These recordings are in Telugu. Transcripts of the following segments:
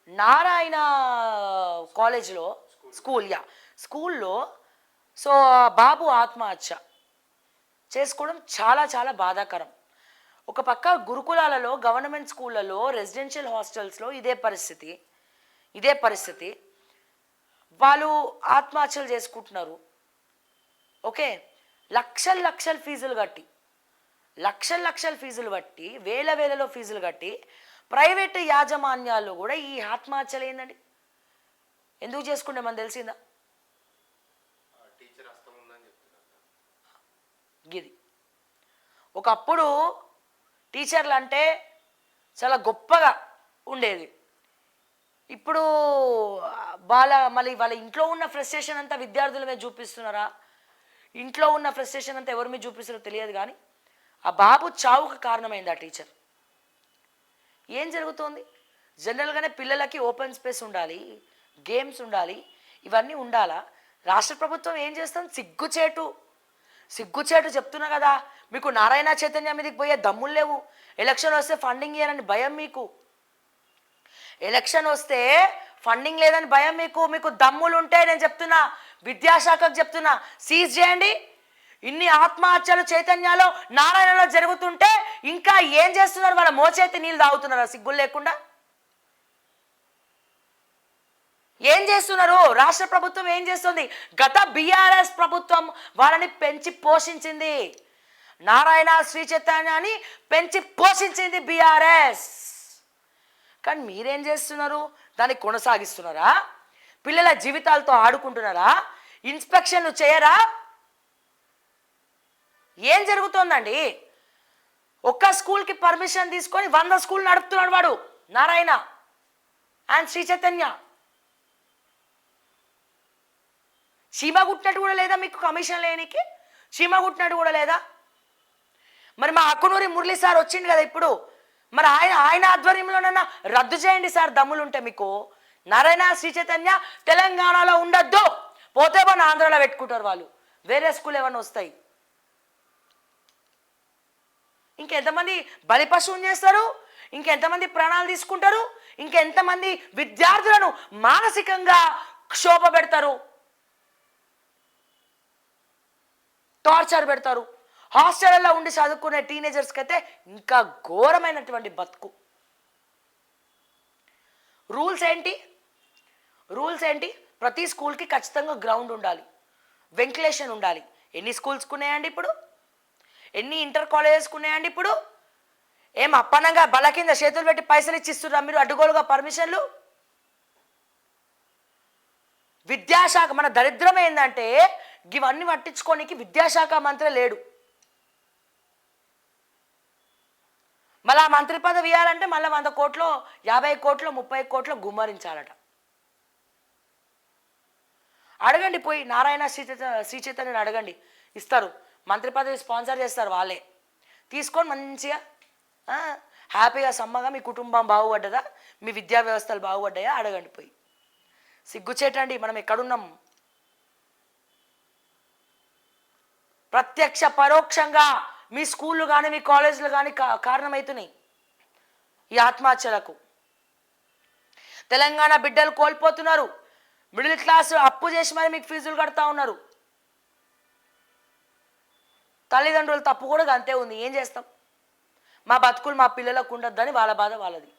నారాయణ కాలేజ్లో స్కూల్లో సో బాబు ఆత్మహత్య చేసుకోవడం చాలా చాలా బాధాకరం. ఒక పక్క గురుకులాలలో, గవర్నమెంట్ స్కూళ్ళలో, రెసిడెన్షియల్ హాస్టల్స్లో ఇదే పరిస్థితి. వాళ్ళు ఆత్మహత్యలు చేసుకుంటున్నారు. ఓకే, లక్షల ఫీజులు కట్టి వేలలో ఫీజులు కట్టి ప్రైవేటు యాజమాన్యాలు కూడా ఈ ఆత్మహత్యలు ఏందండి ఎందుకు చేసుకుంటే మనకు తెలిసిందా? గిది ఒకప్పుడు టీచర్లు అంటే చాలా గొప్పగా ఉండేది. ఇప్పుడు మళ్ళీ వాళ్ళ ఇంట్లో ఉన్న ఫ్రస్ట్రేషన్ అంతా విద్యార్థుల మీద చూపిస్తున్నారా, ఇంట్లో ఉన్న ఫ్రస్ట్రేషన్ అంతా ఎవరి మీద చూపిస్తున్నారో తెలియదు. కానీ ఆ బాబు చావుకు కారణమైంది ఆ టీచర్. ఏం జరుగుతోంది? జనరల్గానే పిల్లలకి ఓపెన్ స్పేస్ ఉండాలి, గేమ్స్ ఉండాలి, ఇవన్నీ ఉండాలా? రాష్ట్ర ప్రభుత్వం ఏం చేస్తుంది? సిగ్గుచేటు చెప్తున్నా కదా, మీకు నారాయణ చైతన్య మీదకి పోయే దమ్ములు లేవు. ఎలక్షన్ వస్తే ఫండింగ్ ఇయ్యారని భయం మీకు, లేదని భయం మీకు దమ్ములు ఉంటే నేను చెప్తున్నా, విద్యాశాఖకు చెప్తున్నా, సీజ్ చేయండి. ఇన్ని ఆత్మహత్యలు చైతన్యాలో, నారాయణలో జరుగుతుంటే ఇంకా ఏం చేస్తున్నారు? వాళ్ళ మోచేతి నీళ్ళు తాగుతున్నారా సిగ్గులు లేకుండా? ఏం చేస్తున్నారు? రాష్ట్ర ప్రభుత్వం ఏం చేస్తుంది? గత బీఆర్ఎస్ ప్రభుత్వం వాళ్ళని పెంచి పోషించింది. నారాయణ, శ్రీ చైతన్యాన్ని పెంచి పోషించింది బీఆర్ఎస్. కానీ మీరేం చేస్తున్నారు? దాన్ని కొనసాగిస్తున్నారా? పిల్లల జీవితాలతో ఆడుకుంటున్నారా? ఇన్స్పెక్షన్లు చేయరా? ఏం జరుగుతోందండి? ఒక్క స్కూల్కి పర్మిషన్ తీసుకొని 100 స్కూల్ నడుపుతున్నాడు వాడు నారాయణ అండ్ శ్రీ చైతన్య. చీమ కుట్టినట్టు కూడా లేదా మీకు? కమిషన్ లేనికి చీమ కుట్టినట్టు కూడా లేదా? మరి మా అక్కునూరి మురళి సార్ వచ్చింది కదా ఇప్పుడు, మరి ఆయన ఆధ్వర్యంలోనన్నా రద్దు చేయండి సార్ దమ్ములుంటే మీకు. నారాయణ, శ్రీ చైతన్య తెలంగాణలో ఉండొద్దు, పోతే మన ఆంధ్రాలో పెట్టుకుంటారు వాళ్ళు, వేరే స్కూల్ ఏమన్నా వస్తాయి. ఇంకెంతమంది బలిపశువుని చేస్తారు? ఇంకెంతమంది ప్రాణాలు తీసుకుంటారు? ఇంకెంతమంది విద్యార్థులను మానసికంగా క్షోభ పెడతారు, టార్చర్ పెడతారు? హాస్టల్లో ఉండి చదువుకునే టీనేజర్స్కి అయితే ఇంకా ఘోరమైనటువంటి బతుకు. రూల్స్ ఏంటి? ప్రతి స్కూల్కి ఖచ్చితంగా గ్రౌండ్ ఉండాలి, వెంటిలేషన్ ఉండాలి. ఎన్ని స్కూల్స్కి ఉన్నాయండి ఇప్పుడు? ఎన్ని ఇంటర్ కాలేజెస్కి ఉన్నాయండి ఇప్పుడు? ఏం అప్పనంగా బల కింద చేతులు పెట్టి పైసలు ఇచ్చిస్తున్నారు మీరు అడ్డుగోలుగా పర్మిషన్లు? విద్యాశాఖ, మన దరిద్రం ఏంటంటే ఇవన్నీ పట్టించుకోనికి విద్యాశాఖ మంత్రి లేడు. మళ్ళీ ఆ మంత్రి పదవి ఇవ్వాలంటే మళ్ళీ 100 కోట్లు, 50 కోట్లు, 30 కోట్లు గుమ్మరించాలట. అడగండి పోయి, నారాయణ శ్రీ చైతన్యని అడగండి, ఇస్తారు. మంత్రి పదవి స్పాన్సర్ చేస్తారు వాళ్ళే. తీసుకొని మంచిగా హ్యాపీగా సమ్మగా మీ కుటుంబం బాగుపడ్డదా, మీ విద్యా వ్యవస్థలు బాగుపడ్డాయా అడగండి పోయి. సిగ్గుచేటండి మనం ఎక్కడున్నాం? ప్రత్యక్ష పరోక్షంగా మీ స్కూళ్ళు కానీ మీ కాలేజీలు కానీ కారణమవుతున్నాయి ఈ ఆత్మహత్యలకు. తెలంగాణ బిడ్డలు కోల్పోతున్నారు. మిడిల్ క్లాస్ అప్పు చేసి మరి మీకు ఫీజులు కడతా ఉన్నారు. తల్లిదండ్రుల తప్పు కూడా అంతే ఉంది. ఏం చేస్తాం? మా బతుకులు మా పిల్లలకు ఉండొద్దని వాళ్ళ బాధ వాళ్ళది.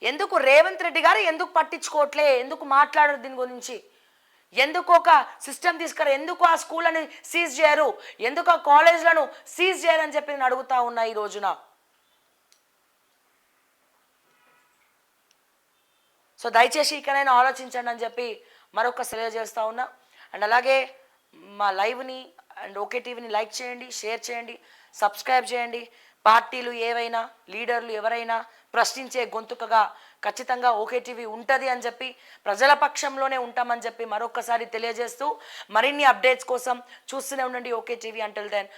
ఎందుకు రేవంత్ రెడ్డి గారు ఎందుకు పట్టించుకోవట్లే? ఎందుకు మాట్లాడరు దీని గురించి? ఎందుకు ఒక సిస్టమ్ తీసుకురా? ఎందుకు ఆ స్కూళ్ళని సీజ్ చేయరు? ఎందుకు ఆ కాలేజ్లను సీజ్ చేయరని చెప్పి నేను అడుగుతా ఉన్నా ఈ రోజున. సో దయచేసి ఇకనైనా ఆలోచించండి అని చెప్పి మరొక తెలియజేస్తా ఉన్నా. అండ్ అలాగే మా లైవ్ని అండ్ ఓకే టీవీని లైక్ చేయండి, షేర్ చేయండి, సబ్స్క్రైబ్ చేయండి. పార్టీలు ఏవైనా, లీడర్లు ఎవరైనా ప్రశ్నించే గొంతుకగా ఖచ్చితంగా ఓకే టీవీ ఉంటుంది అని చెప్పి, ప్రజల పక్షంలోనే ఉంటామని చెప్పి మరొకసారి తెలియజేస్తూ, మరిన్ని అప్డేట్స్ కోసం చూస్తూనే ఉండండి ఓకే టీవీ. Until then